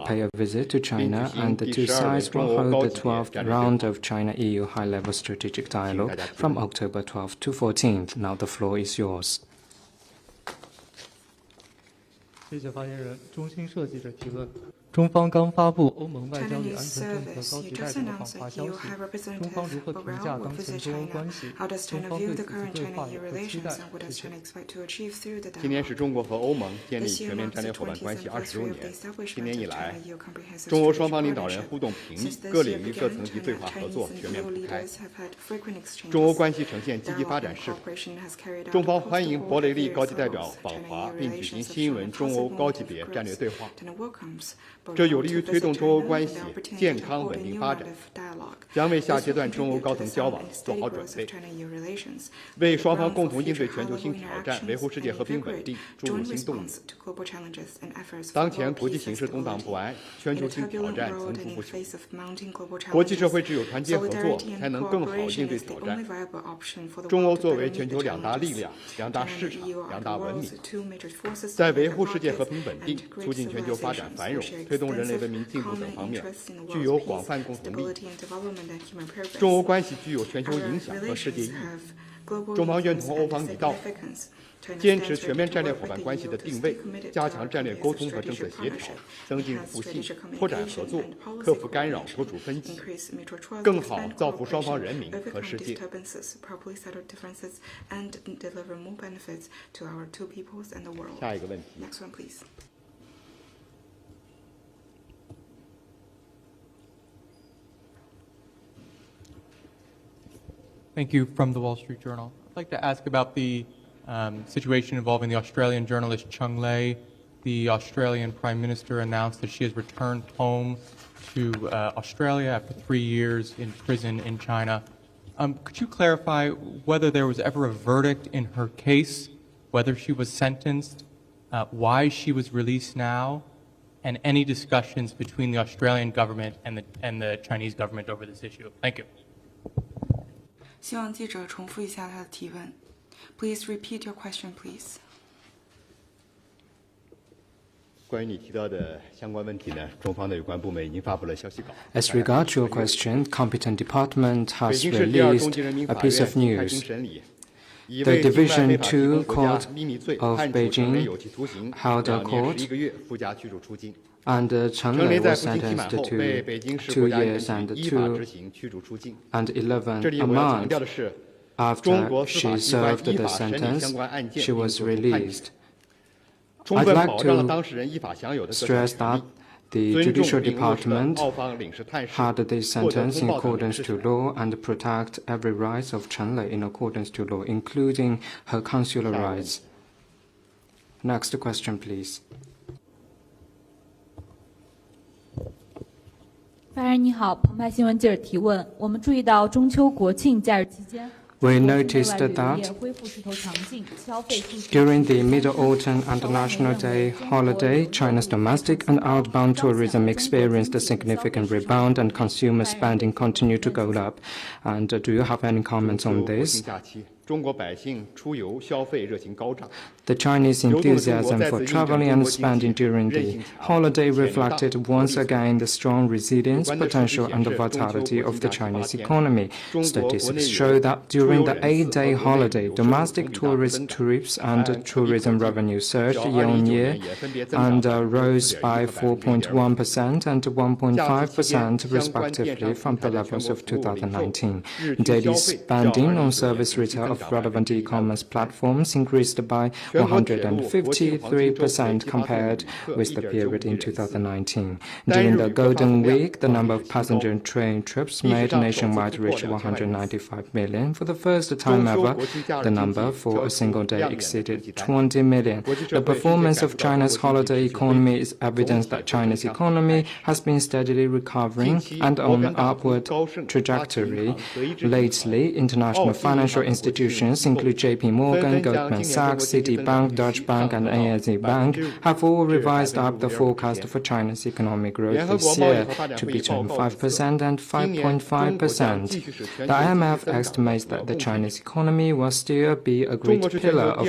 pay a visit to China, and the two sides will hold the 12th round of China-EU high-level strategic dialogue from October 12th to 14th. Now the floor is yours. 谢谢发言人。中新社记者提问：中方刚发布欧盟外交与安全政策高级代表的访华消息，中方如何评价当前中欧关系？中方对此次对话有何期待？谢谢。今年是中国和欧盟建立全面战略伙伴关系20周年。今年以来，中欧双方领导人互动频密，各领域各层级对话合作全面铺开，中欧关系呈现积极发展势头。中方欢迎博雷利高级代表访华，并举行新一轮中欧高级别战略对话。这有利于推动中欧关系健康稳定发展，将为下阶段中欧高层交往做好准备，为双方共同应对全球性挑战、维护世界和平稳定注入新动力。当前国际形势动荡不安，全球性挑战层出不穷，国际社会只有团结合作，才能更好应对挑战。中欧作为全球两大力量、两大市场、两大文明，在维护世界和平稳定、促进全球发展繁荣、推动人类文明进步等方面具有广泛共同利益。中欧关系具有全球影响和世界意义。中方愿同欧方一道，坚持全面战略伙伴关系的定位，加强战略沟通和政策协调，增进互信，拓展合作，克服干扰，脱除分歧，更好造福双方人民和世界。下一个问题。Thank you. From the Wall Street Journal. I'd like to ask about the situation involving the Australian journalist Chung Lei. The Australian Prime Minister announced that she has returned home to Australia after 3 years in prison in China. Could you clarify whether there was ever a verdict in her case, whether she was sentenced, why she was released now, and any discussions between the Australian government and the Chinese government over this issue? Thank you. 希望记者重复一下他的提问。Please repeat your question, please. 关于你提到的相关问题呢，中方的有关部门已经发布了消息稿。As regards your question, competent department has released a piece of news. The Division 2 Court of Beijing held a court, and Chen Lei was sentenced to 2 years and 11 a month. After she served the sentence, she was released. I'd like to stress that the Judicial Department had this sentence in accordance to law and protect every right of Chen Lei in accordance to law, including her consular rights. Next question, please. 发言人你好，澎湃新闻记者提问：我们注意到中秋国庆假日期间。 We noticed that during the Mid-Autumn and National Day holiday, China's domestic and outbound tourism experienced a significant rebound and consumer spending continued to go up. And do you have any comments on this? The Chinese enthusiasm for traveling and spending during the holiday reflected once again the strong resilience, potential, and vitality of the Chinese economy. Statistics show that during the 8-day holiday, domestic tourist trips and tourism revenue surged year-on-year and rose by 4.1% and 1.5% respectively from the levels of 2019. Daily spending on service retail of relevant e-commerce platforms increased by 153% compared with the period in 2019. During the Golden Week, the number of passenger and train trips made nationwide reached 195 million. For the first time ever, the number for a single day exceeded 20 million. The performance of China's holiday economy is evidence that China's economy has been steadily recovering and on an upward trajectory. Lately, international financial institutions, including JP Morgan, Goldman Sachs, Citibank, Deutsche Bank, and ANZ Bank, have all revised up the forecast for China's economic growth this year to between 5% and 5.5%. The IMF estimates that the Chinese economy will still be a great pillar of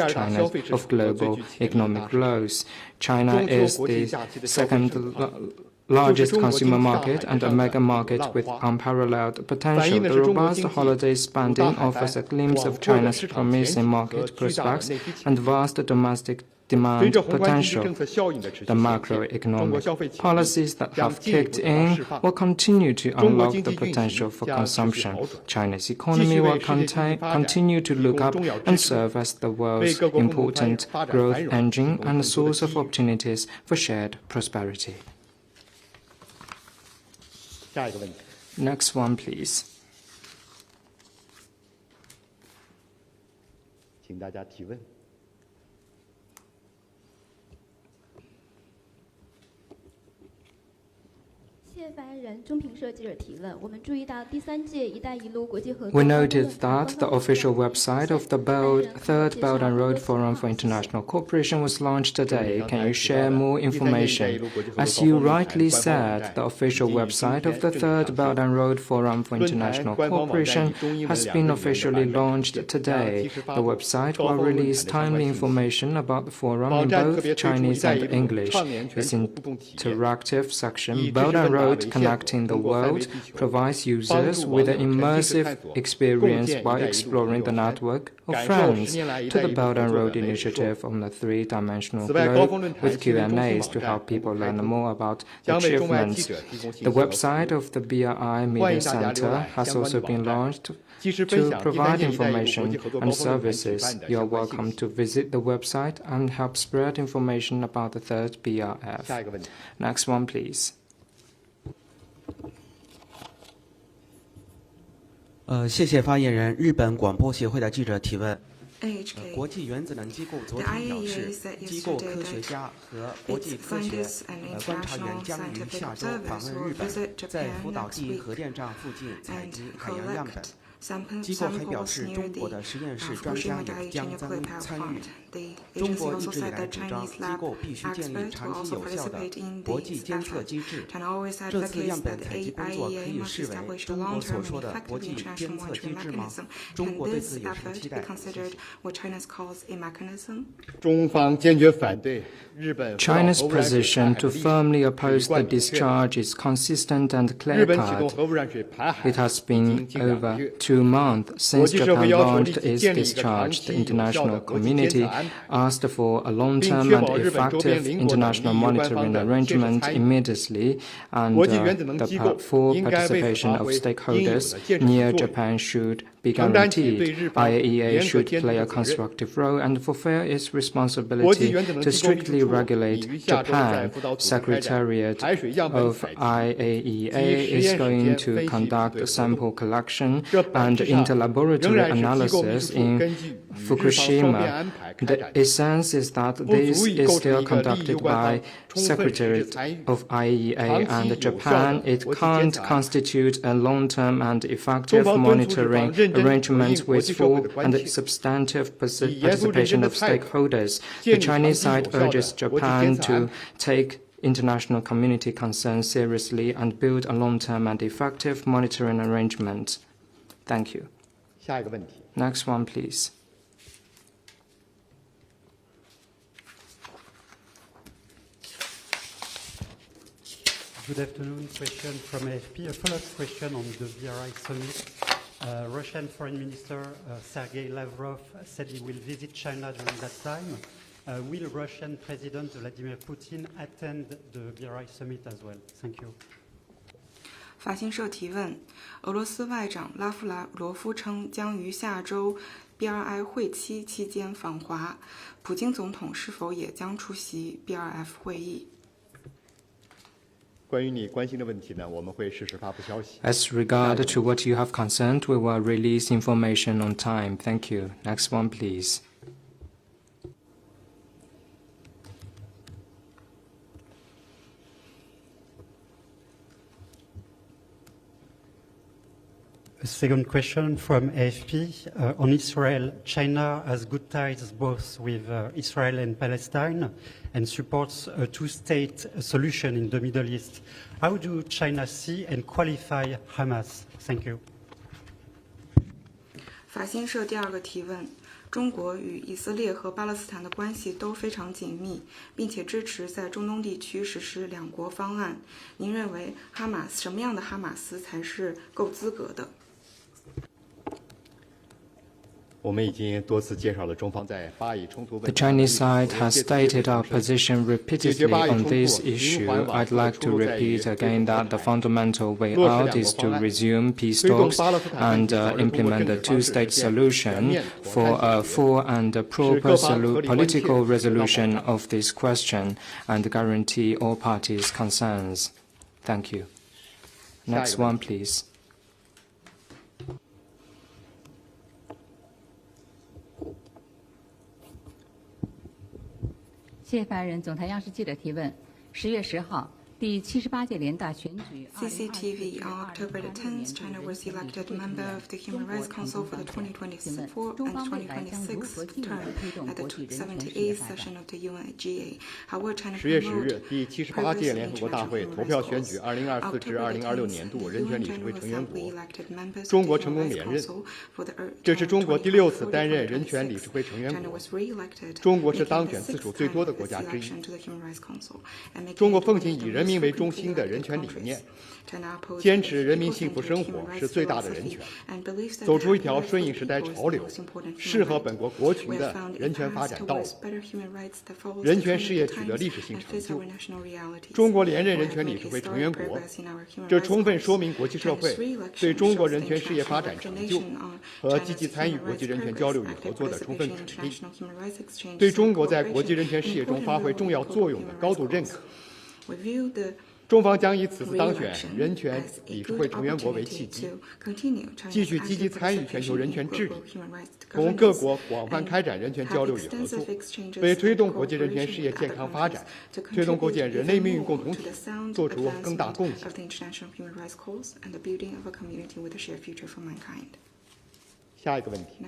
global economic growth. China is the second largest consumer market and a mega market with unparalleled potential. The robust holiday spending offers a glimpse of China's promising market prospects and vast domestic demand potential. The macroeconomic policies that have kicked in will continue to unlock the potential for consumption. China's economy will continue to look up and serve as the world's important growth engine and a source of opportunities for shared prosperity. Next one, please. 请大家提问。谢谢发言人，中评社记者提问。我们注意到第3届“一带一路”国际合作。We noted that the official website of the Third Belt and Road Forum for International Cooperation was launched today. Can you share more information? As you rightly said, the official website of the Third Belt and Road Forum for International Cooperation has been officially launched today. The website will release timely information about the forum in both Chinese and English. Its interactive section, Belt and Road Connecting the World, provides users with an immersive experience by exploring the network of friends to the Belt and Road Initiative on the three-dimensional globe with Q&As to help people learn more about the achievements. The website of the BRI Media Center has also been launched to provide information and services. You are welcome to visit the website and help spread information about the third BRF. Next one, please. 谢谢发言人。日本广播协会的记者提问。国际原子能机构昨天表示，机构科学家和国际科学观察员将于下周访问日本，在福岛第一核电站附近采集海洋样本。机构还表示，中国的实验室专家也将参与。中国一直以来主张机构必须建立长期有效的国际监测机制。这次样本采集工作可以视为中国所说的国际监测机制吗？中国对此有什么期待？中方坚决反对日本。China's position to firmly oppose the discharge is consistent and clear-cut. It has been over 2 months since Japan launched its discharge. The international community asked for a long-term and effective international monitoring arrangement immediately, and the full participation of stakeholders near Japan should be guaranteed. IAEA should play a constructive role and fulfill its responsibility to strictly regulate Japan. Secretariat of IAEA is going to conduct sample collection and interlaboratory analysis in Fukushima. The essence is that this is still conducted by Secretariat of IAEA and Japan. It can't constitute a long-term and effective monitoring arrangement with full and substantive participation of stakeholders. The Chinese side urges Japan to take international community concerns seriously and build a long-term and effective monitoring arrangement. Thank you. Next one, please. Good afternoon. Question from AFP. A follow-up question on the BRI summit. Russian Foreign Minister Sergei Lavrov said he will visit China during that time. Will Russian President Vladimir Putin attend the BRI summit as well? Thank you. 法新社提问：俄罗斯外长拉夫罗夫称将于下周 BRI 会期期间访华，普京总统是否也将出席 BRF 会议？ 关于你关心的问题呢，我们会适时发布消息。 As regard to what you have concerned, we will release information on time. Thank you. Next one, please. A second question from AFP on Israel. China has good ties both with Israel and Palestine and supports a two-state solution in the Middle East. How do China see and qualify Hamas? Thank you. 法新社第二个提问：中国与以色列和巴勒斯坦的关系都非常紧密，并且支持在中东地区实施两国方案。您认为什么样的哈马斯才是够资格的？我们已经多次介绍了中方在巴以冲突问题 The Chinese side has stated our position repeatedly on this issue. I'd like to repeat again that the fundamental way out is to resume peace talks and implement the two-state solution for a full and proper political resolution of this question and guarantee all parties' concerns. Thank you. Next one, please. 谢发言人，总台央视记者提问：10月10号，第78届联大选举。CCTV on October the 10th, China was elected member of the Human Rights Council for the 2024 and 2026 term at the 78th session of the UNGA. How will China 10月10日，第78届联合国大会投票选举2024至2026年度人权理事会成员国，中国成功连任。这是中国第6次担任人权理事会成员国。中国是当选次数最多的国家之一。中国奉行以人民为中心的人权理念，坚持人民幸福生活是最大的人权，走出一条顺应时代潮流、适合本国国情的人权发展道路。人权事业取得历史性成就，中国连任人权理事会成员国，这充分说明国际社会对中国人权事业发展成就和积极参与国际人权交流与合作的充分肯定，对中国在国际人权事业中发挥重要作用的高度认可。中方将以此次当选人权理事会成员国为契机，继续积极参与全球人权治理，同各国广泛开展人权交流与合作，为推动国际人权事业健康发展、推动构建人类命运共同体做出更大贡献。下一个问题。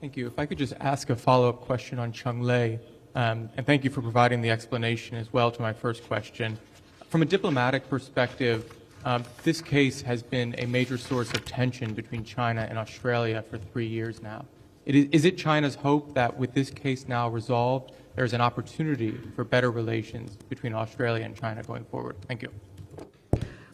Thank you. If I could just ask a follow-up question on Chunglei, and thank you for providing the explanation as well to my first question. From a diplomatic perspective, this case has been a major source of tension between China and Australia for 3 years now. Is it China's hope that with this case now resolved, there's an opportunity for better relations between Australia and China going forward? Thank you.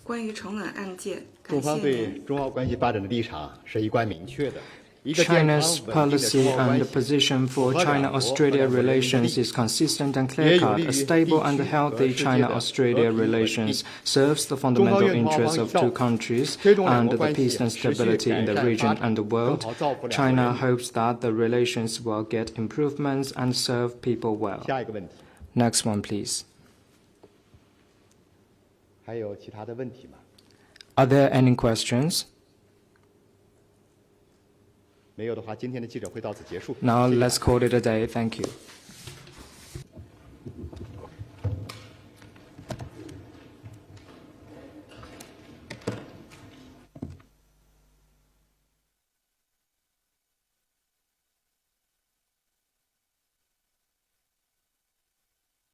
关于承揽案件，中方对中澳关系发展的立场是一贯明确的。China's policy and position for China-Australia relations is consistent and clear-cut. A stable and healthy China-Australia relations serves the fundamental interests of two countries and the peace and stability in the region and the world. China hopes that the relations will get improvements and serve people well. Next one, please. 还有其他的问题吗？ Are there any questions? 没有的话，今天的记者会到此结束。 Now let's call it a day. Thank you.